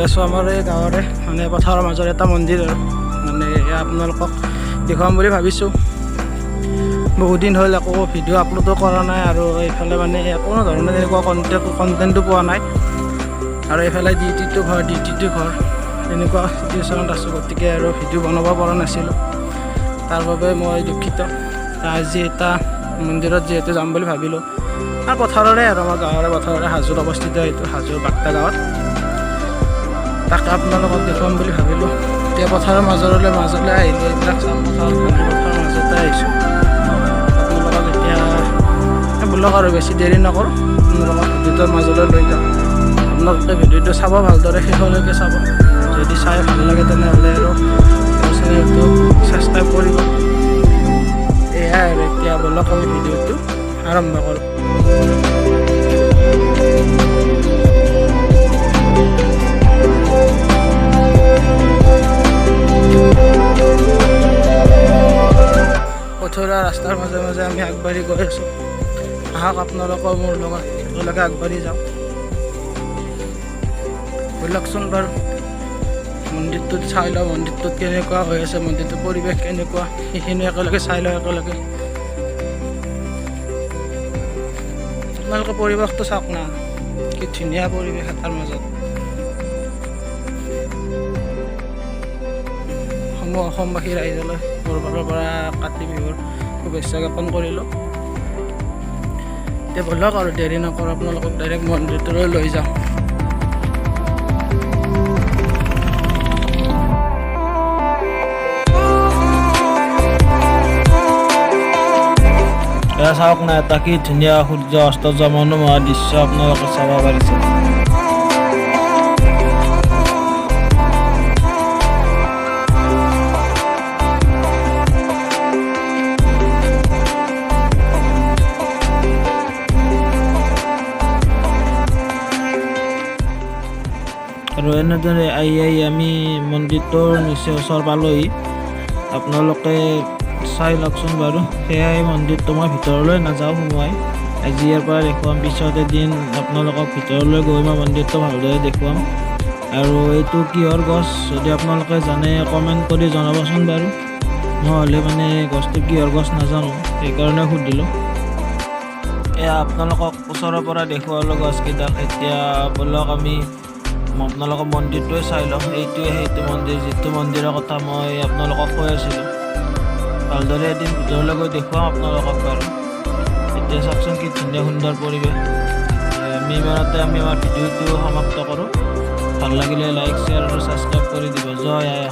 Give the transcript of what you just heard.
আছোঁ আমাৰ এই গাঁৱৰে মানে পথাৰৰ মাজৰ এটা মন্দিৰ আৰু মানে আপোনালোকক দেখুৱাম বুলি ভাবিছোঁ। বহুত দিন হ'ল একো ভিডিঅ' আপলোডো কৰা নাই আৰু এইফালে মানে কোনো ধৰণৰ তেনেকুৱা কণ্টেণ্টো পোৱা নাই আৰু এইফালে ডিউটিটো ঘৰ তেনেকুৱা চিটুৱেশ্যনত আছোঁ, গতিকে আৰু ভিডিঅ' বনাব পৰা নাছিলোঁ। তাৰ বাবে মই দুখিত। আজি এটা মন্দিৰত যিহেতু যাম বুলি ভাবিলোঁ, আৰু পথাৰৰে আৰু আমাৰ গাঁৱৰে পথাৰৰে হাজোত অৱস্থিত, এইটো হাজোৰ বাক্তা গাঁৱত, তাকে আপোনালোকক দেখুৱাম বুলি ভাবিলোঁ। এতিয়া পথাৰৰ মাজলৈ আহিলোঁ, এইবিলাক চাম, পথাৰৰ মাজতে আহিছোঁ। আপোনালোকক এতিয়া বোলক আৰু বেছি দেৰি নকৰোঁ, আপোনালোকক ভিডিঅ'টোৰ মাজলৈ লৈ যাওঁ। আপোনালোকে ভিডিঅ'টো চাব, ভালদৰে শেষলৈকে চাব। যদি চাই ভাল লাগে তেনেহ'লে আৰু চেনেলটো ছাবস্ক্ৰাইব কৰিব। এয়াই আৰু এতিয়া বোলক আমি ভিডিঅ'টো আৰম্ভ কৰোঁ। পথৰুৱা ৰাস্তাৰ মাজে মাজে আমি আগবাঢ়ি গৈ আছোঁ। আহক আপোনালোকৰ মোৰ লগত একেলগে আগবাঢ়ি যাওঁ। ব'লকচোন বাৰু মন্দিৰটোত চাই লওঁ, মন্দিৰটোত কেনেকুৱা হৈ আছে, মন্দিৰটোৰ পৰিৱেশ কেনেকুৱা, সেইখিনি একেলগে চাই লওঁ একেলগে। আপোনালোকে পৰিৱেশটো চাওক না, কি ধুনীয়া পৰিৱেশ এটাৰ মাজত। অসমবাসী ৰাইজলৈ মোৰ ফালৰ পৰা কাতি বিহুৰ শুভেচ্ছা জ্ঞাপন কৰিলোঁ। এতিয়া ব'লক আৰু দেৰি নকৰোঁ, আপোনালোকক ডাইৰেক্ট মন্দিৰটোলৈ লৈ যাওঁ। এয়া চাওক না, এটা কি ধুনীয়া সূৰ্য অস্ত যোৱা মনোমোহা দৃশ্য আপোনালোকে চাব পাৰিছে। আৰু এনেদৰে আহি আমি মন্দিৰটোৰ নিচেই ওচৰ পালোহি। আপোনালোকে চাই লওকচোন বাৰু। সেয়াই মন্দিৰটো, মই ভিতৰলৈ নাযাওঁ সোমোৱাই, আজি ইয়াৰ পৰা দেখুৱাম। পিছত এদিন আপোনালোকক ভিতৰলৈ গৈ মই মন্দিৰটো ভালদৰে দেখুৱাম। আৰু এইটো কিহৰ গছ যদি আপোনালোকে জানে কমেণ্ট কৰি জনাবচোন বাৰু। নহ'লে মানে গছটো কিহৰ গছ নাজানো, সেইকাৰণে সুধিলোঁ। এয়া আপোনালোকক ওচৰৰ পৰা দেখুৱালোঁ গছকেইডাল। এতিয়া ব'লক আমি আপোনালোকৰ মন্দিৰটোৱে চাই লওঁ। এইটোৱে সেইটো মন্দিৰ, যিটো মন্দিৰৰ কথা মই আপোনালোকক কৈ আছিলোঁ। ভালদৰে এদিন ভিতৰলৈ গৈ দেখুৱাম আপোনালোকক বাৰু। এতিয়া চাওকচোন কি ধুনীয়া সুন্দৰ পৰিৱেশ। আমি ইমানতে আমাৰ ভিডিঅ'টো সমাপ্ত কৰোঁ। ভাল লাগিলে লাইক, শ্বেয়াৰ আৰু ছাবস্ক্ৰাইব কৰি দিব। জয় আই।